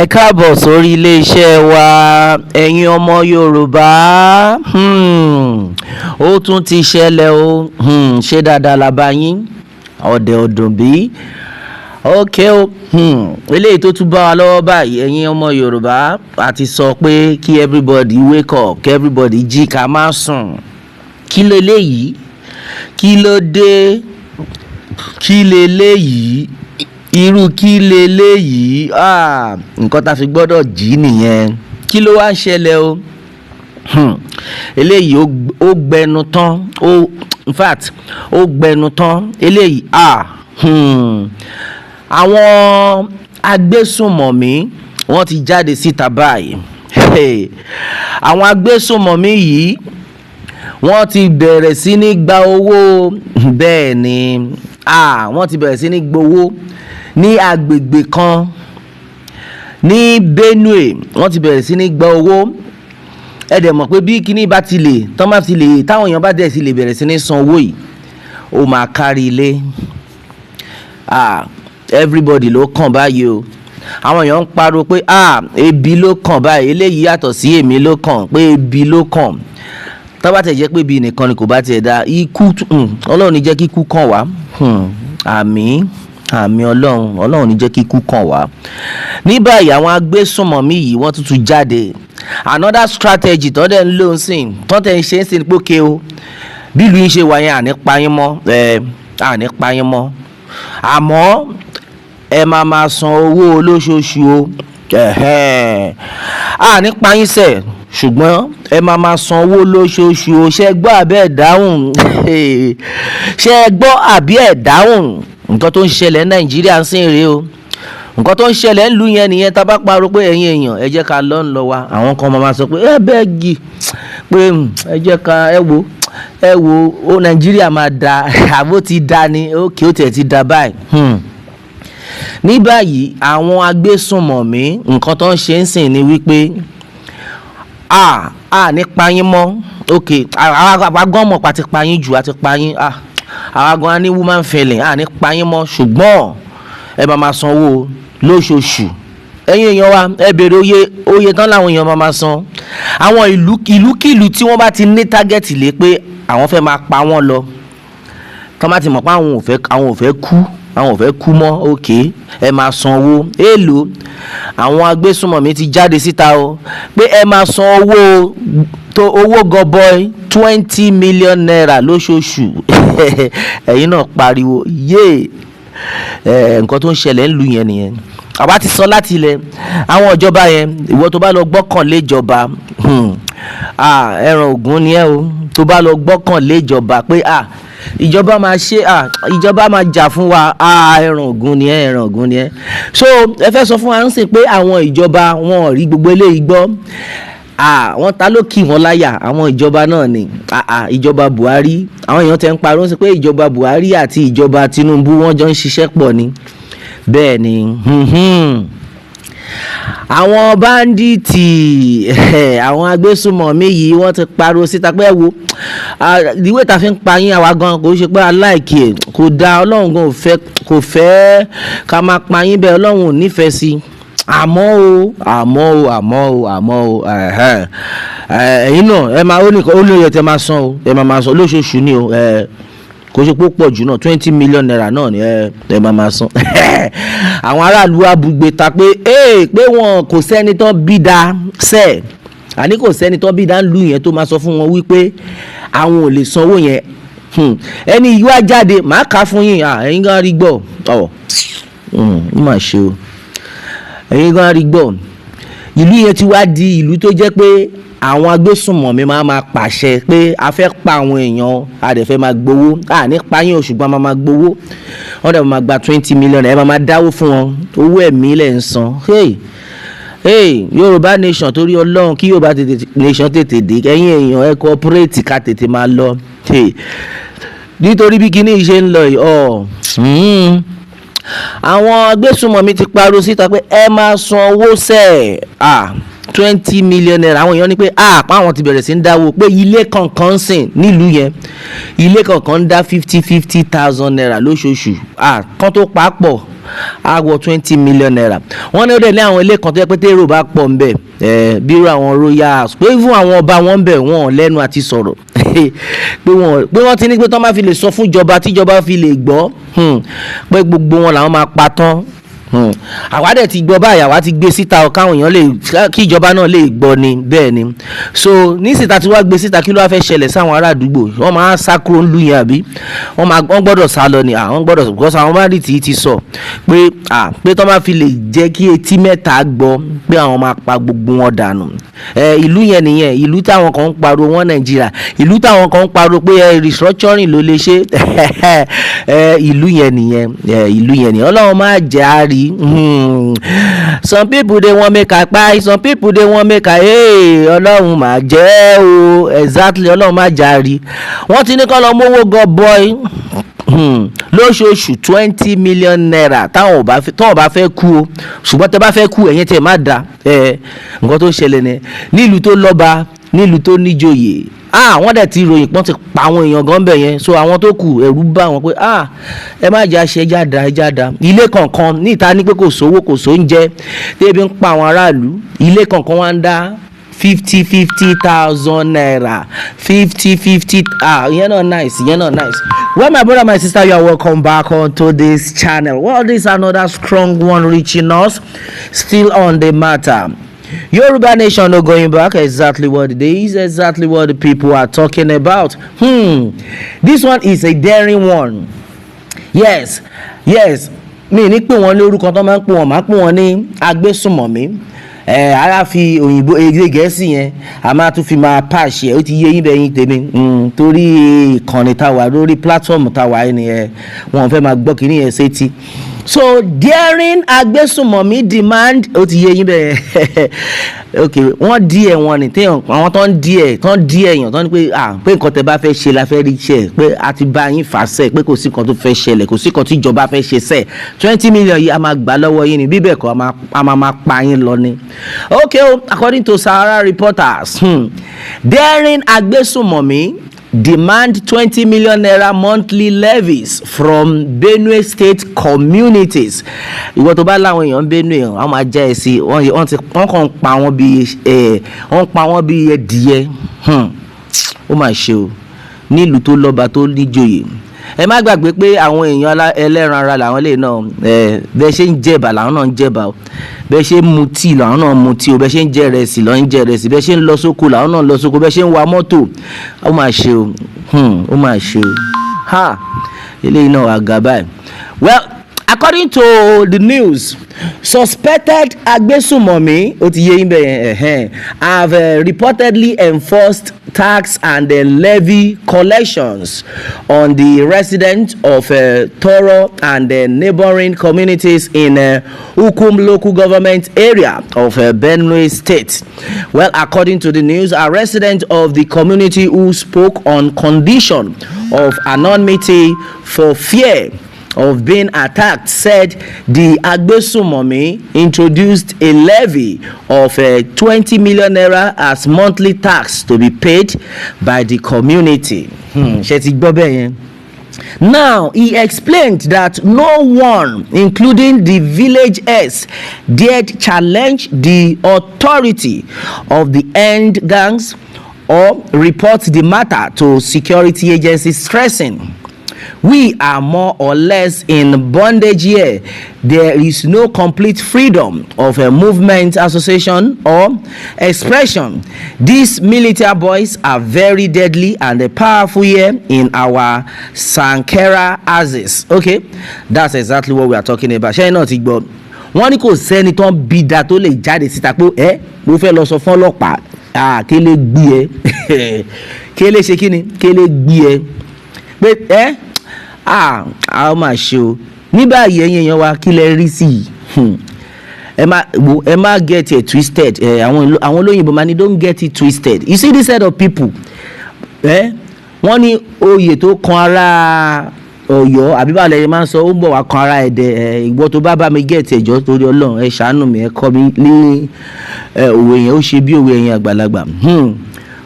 Ẹ káàbọ̀ sórí ilé-iṣẹ́ wa ẹ̀yin ọmọ Yorùbá. Ó tún ti ṣẹlẹ̀ o. Ṣé dáadáa la bá yín? Ọ̀dẹ̀ ọdún bí? Okay o. Eléyìí tó tún bá wa lọ́wọ́ báyìí ẹ̀yin ọmọ Yorùbá a ti sọ pé kí everybody wake up, kí everybody jí ká má sùn. Kí leléyìí? Kí ló dé? Kí leléyìí? Irú kí leléyìí? Nǹkan tá fi gbọ́dọ̀ jí nìyẹn. Kí ló wá ń ṣẹlẹ̀ o? Eléyìí ó gbẹnu tán. In fact ó gbẹnu tán. Eléyìí àwọn agbésùnmọ̀mí wọ́n ti jáde síta báyìí. Àwọn agbésùnmọ̀mí yìí wọ́n ti bẹ̀rẹ̀ sí ní gba owó. Bẹ́ẹ̀ ni wọ́n ti bẹ̀rẹ̀ sí ní gbowó ní agbègbè kan ní Benue. Wọ́n ti bẹ̀rẹ̀ sí ní gba owó. Ẹ dẹ̀ mọ̀ pé bí kíní bá ti lè táwọn èèyàn bá dẹ̀ sí lè bẹ̀rẹ̀ sí ní san owó yìí ó máa kárí ilé. Everybody ló kàn báyìí o. Àwọn èèyàn ń pariwo pé ebi ló kàn báyìí. Eléyìí yàtọ̀ sí èmi ló kàn, pé ebi ló kàn. Tó bá tẹ̀ jẹ́ pé ibi nìkan ni kò bá tiẹ̀ dá ikú. Ọlọ́run ní jẹ́ kí ikú kàn wá. Àmín Ọlọ́run ní jẹ́ kí ikú kàn wá. Ní báyìí àwọn agbésùnmọ̀mí yìí wọ́n tún jáde. Another strategy tó dẹ̀ ń lò ń sìn tó tẹ̀ ń ṣe ń sìn pókè o. Bí ìlú yín ṣe wà yẹn àní pa yín mọ́. Àmọ́ ẹ máa san owó olóṣooṣù o. Àní pa yín sẹ̀ ṣùgbọ́n ẹ máa san owó lóṣooṣù o. Ṣé gbọ́ àbí ẹ̀ dáhùn? Ṣé gbọ́ àbí ẹ̀ dáhùn? Nǹkan tó ń ṣẹlẹ̀ ní Nàìjíríà ń sìn rèé o. Nǹkan tó ń ṣẹlẹ̀ ń lu yẹn nìyẹn. Tá bá parọ́ pé ẹ̀yin èèyàn ẹ jẹ́ ká lọ wa. Àwọn kan máa sọ pé ẹ bẹ́ẹ̀gì pé ẹ jẹ́ ká ẹ wo ó Nàìjíríà máa da àbó ti da ni ókè ó tiẹ̀ ti da báyìí. Ní báyìí àwọn agbésùnmọ̀mí nǹkan tó ń ṣe ń sìn ni wípé ní payín mọ́. Okay àwa gan mọ̀ pa ti payín jù àti payín. Àwa gan á ní woman feeling ní payín mọ́ ṣùgbọ́n ẹ máa sanwó lóṣooṣù. Ẹ̀yin èèyàn wa ẹ bèrè oye tán láwọn èèyàn máa san. Àwọn ìlúkìlú tí wọ́n bá ti ní tágẹ́tì lé pé àwọn fẹ́ máa pa wọ́n lọ. Tán bá ti mọ̀ pé àwọn ò fẹ́ kú mọ́. Okay ẹ máa san owó èèlò. Àwọn agbésùnmọ̀mí ti jáde síta o pé ẹ máa san owó gọbọi 20 million naira lóṣooṣù. Ẹ̀yin náà pariwo yéè. Nǹkan tó ń ṣẹlẹ̀ ń lu yẹn nìyẹn. Àwa ti sọ láti ilẹ̀ àwọn ìjọba yẹn ìwọ tó bá lọ gbọ́kànlé ìjọba ẹran ògún ni ẹ o. Tó bá lọ gbọ́kànlé ìjọba pé ìjọba máa ṣe ìjọba máa jà fún wa ẹran ògún ni ẹ. So ẹ fẹ́ sọ fún wa ń sìn pé àwọn ìjọba wọn ò rí gbogbo eléyìí gbọ́. Wọ́n ta ló kì wọ́n láyà àwọn ìjọba náà ni ìjọba Buhari. Àwọn èèyàn tẹ́ ń pariwo sí pé ìjọba Buhari àti ìjọba Tinubu wọ́n jọ ń ṣiṣẹ́ pọ̀ ni. Bẹ́ẹ̀ ni àwọn báńdíìtì àwọn agbésùnmọ̀mí yìí wọ́n ti pariwo síta pé ẹ wo ìdíwé ta fi ń pa yín àwa gan kò ṣe pé aláìkí ẹ̀ kò dáa. Ọlọ́run gan kò fẹ́ ká máa pa yín bẹ́ẹ̀. Ọlọ́run ò nífẹ̀ẹ́ sí. Àmọ́ o ẹ̀yin náà ẹ máa ó lóye tẹ máa san o. Ẹ máa san lóṣooṣù ni o. Kò ṣe pé ó pọ̀ jù náà 20 million naira náà ni ẹ máa san. Àwọn aráàlú abúgbé ta pé wọn kò sẹ́ni tó bí da sẹ́ẹ̀. Àní kò sẹ́ni tó bí da ń lù yẹn tó máa sọ fún wọn wípé àwọn ò lè sanwó yẹn. Ẹni yìí wá jáde màá kà fún yín. Ẹ̀yin gan rí gbọ́. Ó mà ṣe o. Ẹ̀yin gan rí gbọ́. Ìlú yẹn ti wá di ìlú tó jẹ́ pé àwọn agbésùnmọ̀mí máa pàṣẹ pé a fẹ́ pa àwọn èèyàn a dẹ̀ fẹ́ máa gbowó. Nípa yín o ṣùgbọ́n máa gbowó. Wọ́n dẹ̀ máa gba 20 million ẹ máa dáwó fún wọn. Owó ẹ̀mí lẹ̀ ń san. Yorùbá nation torí Ọlọ́run kí Yorùbá nation tètè dé. Ẹ̀yin èèyàn ẹ cooperate ká tètè máa lọ. Nítorí bí kíní ṣe ń lọ yìí àwọn agbésùnmọ̀mí ti pariwo síta pé ẹ máa san owó sẹ́ẹ̀ 20 million naira. Àwọn èèyàn ní pé àwọn ti bẹ̀rẹ̀ sí ń dáwó pé ilé kankan sìn nílùú yẹn ilé kankan ń dá 50,000 naira lóṣooṣù. Kán tó papọ̀ á wọ 20 million naira. Wọ́n ní ó dẹ̀ ní àwọn ilé kan tó yẹ pé tèrò bá pọ̀ ń bẹ̀ bí irú àwọn royal pé fún àwọn ọba wọn ń bẹ̀ wọ́n lẹ́nu àti sọ̀rọ̀ pé wọ́n ti ní pé tọ́ máa fi lè sọ fún ìjọba tíjọba fi lè gbọ́ pé gbogbo wọn làwọn máa pa tán. Àwa dẹ̀ ti gbọ́ báyìí, àwa ti gbé síta káwọn èèyàn lè kí ìjọba náà lè gbọ́ ni bẹ́ẹ̀ ni. So nísìta tí wàá gbé síta kí ló wá fẹ́ ṣẹlẹ̀ sáwọn ará àdúgbò? Wọ́n máa sá kúrò ńlú yẹn àbí wọ́n gbọ́dọ̀ sá lọ ni? Àwọn gbọ́dọ̀, because àwọn bandits ti sọ pé tó máa fi lè jẹ́ kí etí mẹ́ta gbọ́ pé àwọn máa pa gbogbo wọn dànù. Ìlú yẹn nìyẹn, ìlú táwọn kan ń pariwo wọn Nàìjíríà, ìlú táwọn kan ń pariwo pé restructuring ló lè ṣe ìlú yẹn nìyẹn, ìlú yẹn nìyẹn. Ọlọ́run máa jẹ́ àárí. Some people they want make I buy, some people they want make I Ọlọ́run máa jẹ́ o, exactly, Ọlọ́run máa jàrí. Wọ́n ti ní kọ́ lọ mówó gọbọi lóṣooṣù 20 million naira táwọn ò bá fẹ́ kú o, ṣùgbọ́n tẹ́ bá fẹ́ kú ẹ̀yẹn tẹ́ má da nǹkan tó ṣẹlẹ̀ ní nílùú tó lọ́ba, nílùú tó níjòyè. Wọ́n dẹ̀ ti ròyìn pọ́n ti pa àwọn èèyàn gan bẹ̀ yẹn, so àwọn tó kù ẹ̀rù bá wọn pé ẹ má jà ṣe ẹjáda ilé kankan ní ìta ní pé kò sówó kò sóúnjẹ tẹ́bi ń pa àwọn aráàlú, ilé kankan wá ń dá 50,000 naira 50 ìyẹn náà nice. Well, my brother, my sister, you are welcome back onto this channel. Well, this is another strong one reaching us still on the matter. Yòrùbá nation no going back, exactly what it is, exactly what the people are talking about. This one is a daring one. Yes, mi ní pé wọ́n lórúkọ tó máa ń pè wọ́n, máa pè wọ́n ní Agbesunmominti. Ara fi òyìnbó èdè Gẹ̀ẹ́sì yẹn a máa tún fi máa pàṣẹ ó ti yé yín bẹ́yìn tèmi torí ìkànnì táwa lórí platform táwa yìí nìyẹn wọn fẹ́ máa gbọ́ kínní yẹn sétí. So daring Agbesunmominti demand ó ti yé yín bẹ́ẹ̀ okay wọ́n dí ẹ̀ wọ́n ní téèyàn àwọn tó ń dí èèyàn tó ń pé nǹkan tẹ́ bá fẹ́ ṣe la fẹ́ rí ṣe pé a ti bá yín fà sẹ́ pé kò sí nǹkan tó fẹ́ ṣẹlẹ̀ kò sí nǹkan tí ìjọba fẹ́ ṣe sẹ́ 20 million yìí a máa gbà lọ́wọ́ yín ni bíbẹ̀ kọ́ a máa pa yín lọ ni. Okay, according to Sahara reporters, daring Agbesunmominti demand 20 million naira monthly levies from Benue State communities. Ìwọ tó bá láwọn èèyàn Benue wọ́n máa jẹ́ ẹ sí wọ́n kàn pa wọ́n bí ẹdìyẹ. Ó máa ṣe o nílùú tó lọ́ba tó níjòyè. Ẹ má gbàgbé pé àwọn èèyàn ẹlẹ́ran ara làwọn lè náà bẹ́ẹ̀ ṣe ń jẹ̀bà làwọn náà ń jẹ̀bà o, bẹ́ẹ̀ ṣe ń mutí làwọn náà ń mutí o, bẹ́ẹ̀ ṣe ń jẹ ìrẹsì làwọn ń jẹ ìrẹsì, bẹ́ẹ̀ ṣe ń lọ sóko làwọn náà ń lọ sóko, bẹ́ẹ̀ ṣe ń wa mọ́tò. Ó máa ṣe o ó máa ṣe o eléyìí náà àgà báyìí. Well, according to the news, suspected Agbesunmominti have reportedly enforced tax and levy collections on the residents of Toro and neighboring communities in Ukum local government area of Benue State. Well, according to the news, a resident of the community who spoke on condition of anonymity for fear of being attacked said the Agbesunmominti introduced a levy of 20 million naira as monthly tax to be paid by the community. Now, he explained that no one, including the village heads, dared challenge the authority of the end gangs or report the matter to security agencies, stressing, "We are more or less in bondage here. There is no complete freedom of a movement, association, or expression. These military boys are very deadly and powerful here in our Sankera axis." Okay, that's exactly what we are talking about. Ṣé náà ti gbọ́? Wọ́n ní kò sẹ́ni tó ń bí da tó lè jáde síta pé mo fẹ́ lọ sọ fún ọlọ́pàá kélé gbé ẹ kélé ṣe kí ni kélé gbé ẹ pé a máa ṣe o ní báyìí ẹ̀yin èèyàn wa kí lẹ rí sí i ẹ má get it twisted àwọn olóyìnbó máa ní don't get it twisted. You see this set of people wọ́n ní oyè tó kan ara Ọ̀yọ́ àbí báwo lẹ máa ń sọ ó ń bọ̀ wá kan ara Ẹdẹ ìgbọ́ tó bá mi get ẹjọ́ torí Ọlọ́run ẹ ṣàánú mi ẹ kọ́ mi ní òwe yẹn ó ṣe bí òwe yẹn àgbàlagbà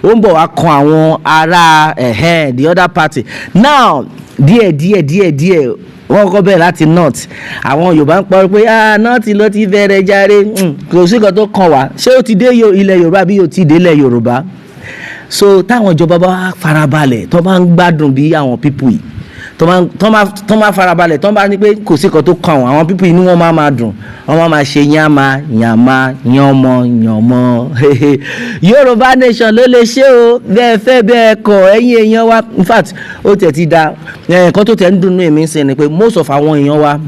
ó ń bọ̀ wá kan àwọn ará the other party. Now díẹ̀ wọ́n kọ́ bẹ̀rẹ̀ láti north àwọn Yorùbá ń pọ̀ pé north ló ti bẹ̀rẹ̀ jàre kò sí nǹkan tó kàn wá ṣé ó ti dé ilẹ̀ Yorùbá bí ó ti dé ilẹ̀ Yorùbá so táwọn ìjọba bá farabalẹ̀ tó bá ń gbádùn bí àwọn pípù yìí tó máa farabalẹ̀ tó bá ní pé kò sí nǹkan tó kàn wọ́n àwọn pípù yìí ni wọ́n máa dùn wọ́n máa ṣe yánmá yànmọ́ Yorùbá nation ló lè ṣe o bẹ́ẹ̀ fẹ́ bẹ́ẹ̀ kọ̀ ẹ̀yin èèyàn wa in fact ó tẹ̀ ti da nǹkan tó tẹ̀ ń dùnnú èmi sí ni pé most of àwọn èèyàn wa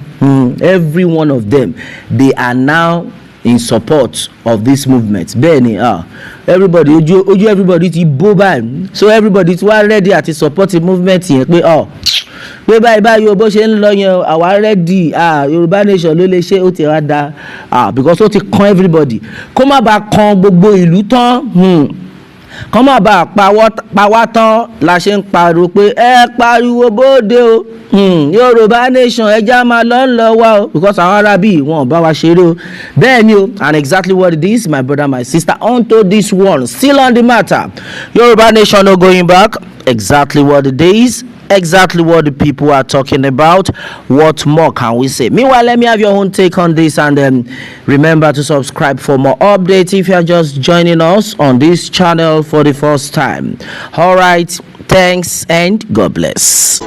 every one of them they are now in support of this movement bẹ́ẹ̀ni everybody ojú everybody ti bó báyìí so everybody ti wá ready àti support the movement yẹn pé báyìí bó ṣe ń lọ yẹn àwa ready Yorùbá nation ló lè ṣe ó ti wá da because ó ti kan everybody kó má bàa kan gbogbo ìlú tán kó má bàa pa wá tán la ṣe ń pariwo pé ẹ pariwo bóde o Yorùbá nation ẹja máa lọ wá o because àwọn arábí wọn ò bá wa ṣeré o bẹ́ẹ̀ ni o and exactly what it is my brother my sister onto this one still on the matter Yorùbá nation no going back exactly what it is. Exactly what the people are talking about. What more can we say? Meanwhile, let me have your own take on this, and then remember to subscribe for more updates if you are just joining us on this channel for the first time. All right, thanks and God bless.